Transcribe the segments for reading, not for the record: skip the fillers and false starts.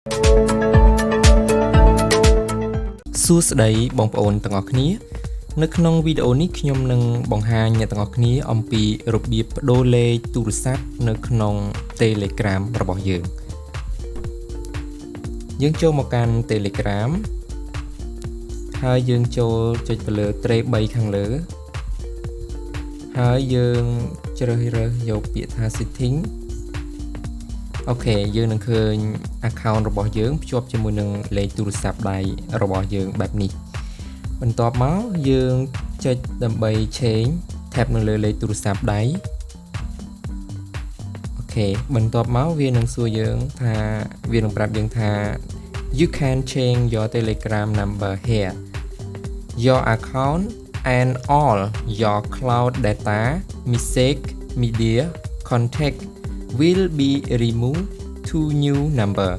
សួស្តីបងប្អូនទាំងអស់គ្នានៅក្នុងវីដេអូនេះខ្ញុំនឹងបង្ហាញអ្នកទាំងអស់គ្នាអំពីរបៀបប្ដូរលេខទូរស័ព្ទនៅក្នុង Telegram របស់យើងចូលមកកាន់ Telegram ហើយយើងចូលចុចទៅលើ tray 3 ខាងលើហើយយើងជ្រើសរើសយកពាក្យថា setting អូខេយើងនឹងឃើញ account របស់យើងភ្ជាប់ជាមួយនឹងលេខទូរស័ព្ទដៃរបស់យើងបែបនេះបន្ទាប់មកយើងចុចដើម្បី change tap នៅលើលេខទូរស័ព្ទដៃអូខេបន្ទាប់មកវានឹងសួរយើងថាវានឹងប្រាប់យើងថា you can change your Telegram number here your account and all your cloud data message media contact will be removed to new number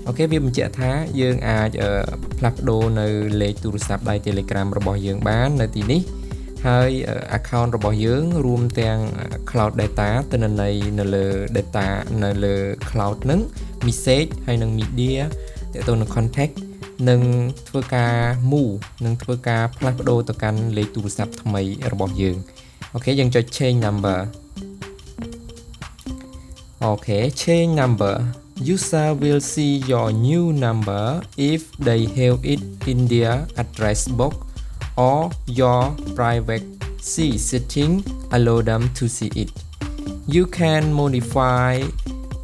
អូខេវាបញ្ជាក់ថាយើងអាចផ្លាស់ប្ដូរនៅលេខទូរស័ព្ទដៃ Telegram របស់យើងបាននៅទីនេះហើយ account របស់យើងរួមទាំង cloud data ទិន្នន័យនៅលើ data នៅលើ cloud នឹង message ហើយនិង media ទាក់ទងនឹង contact នឹងធ្វើការ move នឹងធ្វើការផ្លាស់ប្ដូរទៅកាន់លេខទូរស័ព្ទថ្មីរបស់យើងអូខេយើងចុច change number អូខេ change number user will see your new number if they have it in their address box or your privacy setting allow them to see it you can modify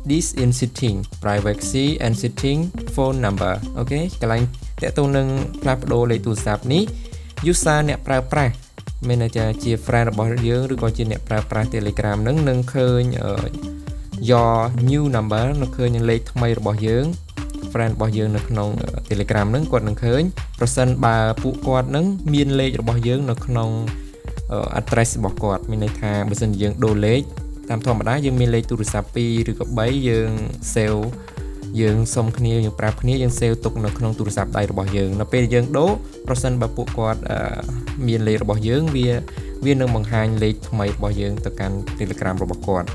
this in setting privacy and setting phone number អូខេកន្លែងតាក់ទងនឹងផ្លាស់ប្ដូរលេខទូរស័ព្ទនេះ user អ្នកប្រើប្រាស់មានន័យថាជា friend របស់យើងឬក៏ជាអ្នកប្រើប្រាស់ Telegram នឹងឃើញyour new number នៅឃើញនឹងលេខថ្មីរបស់យើង friend របស់យើងនៅក្នុង Telegram នឹងគាត់នឹងឃើញប្រសិនបើពួកគាត់នឹងមានលេខរបស់យើងនៅក្នុង address របស់គាត់មានន័យថាបើសិនយើងដូរលេខតាមធម្មតាយើងមានលេខទូរស័ព្ទ2ឬក៏3យើង save យើងសុំគ្នាយើងប្រាប់គ្នាយើង save ទុកនៅក្នុងទូរស័ព្ទដៃរបស់យើងនៅពេលយើងដូរប្រសិនបើពួកគាត់មានលេខរបស់យើងវានឹងបង្ហាញលេខថ្មីរបស់យើងទៅកាន់ Telegram របស់គាត់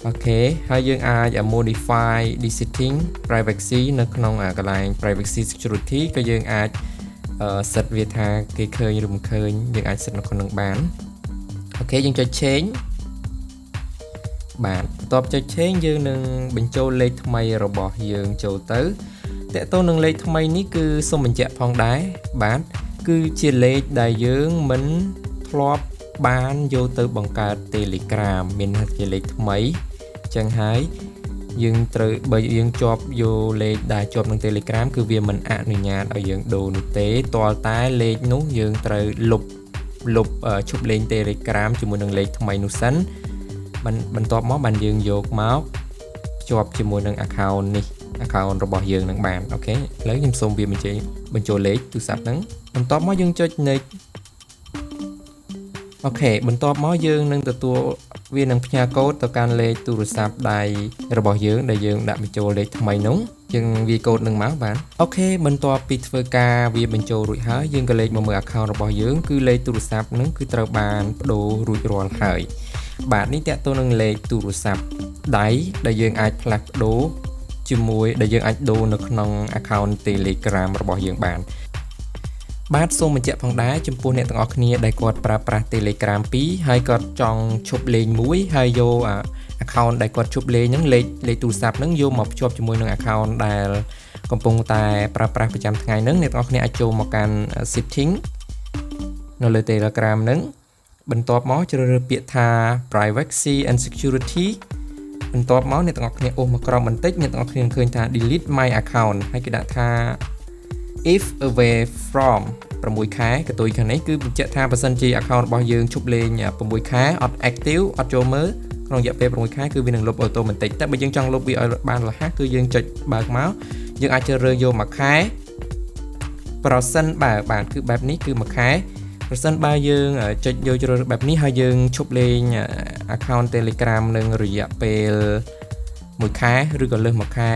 អូខេហើយយើងអាច modify the setting privacy នៅក្នុងកន្លែង privacy security ក៏យើងអាចset វាថាគេឃើញឬមិនឃើញយើងអាច set នៅក្នុងនឹងបានអូខេយើងចុច change បាទបន្ទាប់ចុច change យើងនឹងបញ្ចូលលេខថ្មីរបស់យើងចូលទៅតើតើនឹងលេខថ្មីនេះគឺសូមបញ្ជាក់ផងដែរបាទគឺជាលេខដែលយើងមិនធ្លាប់បានយកទៅបង្កើត Telegram មានថាជាលេខថ្មីចឹងហើយយើងត្រូវបើយើងជាប់យកលេខដែលជាប់នឹង Telegram គឺវាមិនអនុញ្ញាតឲ្យយើងដូរនោះទេទាល់តែលេខនោះយើងត្រូវលុបឈប់លេង Telegram ជាមួយនឹងលេខថ្មីនោះសិនបន្ទាប់មកបានយើងយកមកភ្ជាប់ជាមួយនឹង account នេះ account របស់យើងនឹងបានអូខេឥឡូវខ្ញុំសូមវាបញ្ចូលលេខទូរស័ព្ទហ្នឹងបន្ទាប់មកយើងចុច next អូខេបន្ទាប់មកយើងនឹងទទួលវានឹងផ្ញើកូដទៅកាន់លេខទូរស័ព្ទដៃរបស់យើងដែលយើងដាក់បញ្ចូលលេខថ្មីនោះយើងវាកូដនឹងមកបាទអូខេបន្ទាប់ពីធ្វើការវាបញ្ចូលរួចហើយយើងក៏លេខមកមើល account របស់យើងគឺលេខទូរស័ព្ទនឹងគឺត្រូវបានប្ដូររួចរាល់ហើយបាទនេះតើតើនឹងលេខទូរស័ព្ទដៃដែលយើងអាចផ្លាស់ប្ដូរជាមួយដែលយើងអាចដូរនៅក្នុង account Telegram របស់យើងបានបាទសូមបញ្ជាក់ផងដែរចំពោះអ្នកទាំងអស់គ្នាដែលគាត់ប្រើប្រាស់ Telegram 2ហើយគាត់ចង់ឈប់លេងមួយហើយយក account ដែលគាត់ឈប់លេងហ្នឹងលេខទូរស័ព្ទហ្នឹងយកមកភ្ជាប់ជាមួយនឹង account ដែលកំពុងតែប្រើប្រាស់ប្រចាំថ្ងៃហ្នឹងអ្នកទាំងអស់គ្នាអាចចូលមកកាន់ setting នៅលើ Telegram ហ្នឹងបន្ទាប់មកជ្រើសរើសពាក្យថា privacy and security បន្ទាប់មកអ្នកទាំងអស់គ្នាអូសមកក្រោមបន្តិចអ្នកទាំងអស់គ្នាឃើញថា delete my account ហើយគេដាក់ថា if away from 6 ខែកតុយខាងនេះគឺបញ្ជាក់ថាបើសិនជា account របស់យើងឈប់លេង6 ខែអត់ active អត់ចូលមើលក្នុងរយៈពេល6 ខែគឺវានឹងលុប automatic តែបើយើងចង់លុបវាឲ្យបានរហ័សគឺយើងចុចបើកមកយើងអាចជ្រើសរើសយក1ខែប្រសិនបើបាទគឺបែបនេះគឺ1ខែប្រសិនបើយើងចុចយកជ្រើសរើសបែបនេះហើយយើងឈប់លេង account Telegram នឹងរយៈពេល1ខែឬក៏លើស1ខែ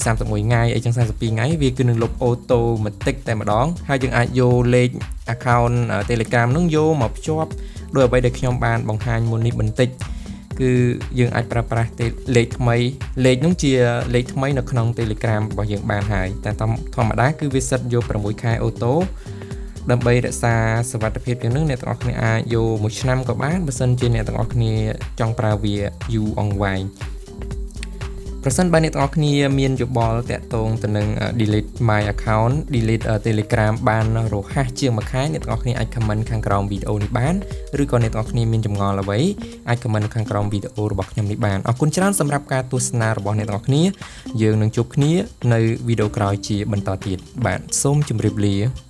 31ថ្ងៃអីចឹង42ថ្ងៃវាគឺនឹងលុប automatic តែម្ដងហើយយើងអាចយកលេខ account Telegram នោះយកមកភ្ជាប់ដោយអ្វីដែលខ្ញុំបានបង្ហាញមុននេះបន្តិច គឺយើងអាចប្រើប្រាស់លេខថ្មីលេខនោះជាលេខថ្មីនៅក្នុង Telegram របស់យើងបានហើយតែធម្មតាគឺវាសិតយក6ខែអូតូដើម្បីរក្សាសុវត្ថិភាពយ៉ាងនេះអ្នកទាំងអស់គ្នាអាចយកមួយឆ្នាំក៏បានបើសិនជាអ្នកទាំងអស់គ្នាចង់ប្រើវាយូរអង្វែងប្រសិនបើអ្នកទាំងអស់គ្នាមានយោបល់តាក់ទងទៅនឹង delete my account delete Telegram បានរហ័សជាងមួយខែអ្នកទាំងអស់គ្នាអាច comment ខាងក្រោមវីដេអូនេះបានឬក៏អ្នកទាំងអស់គ្នាមានចម្ងល់អ្វីអាច comment ខាងក្រោមវីដេអូរបស់ខ្ញុំនេះបានអរគុណច្រើនសម្រាប់ការទស្សនារបស់អ្នកទាំងអស់គ្នាយើងនឹងជួបគ្នានៅវីដេអូក្រោយជាបន្តទៀតបាទសូមជម្រាបលា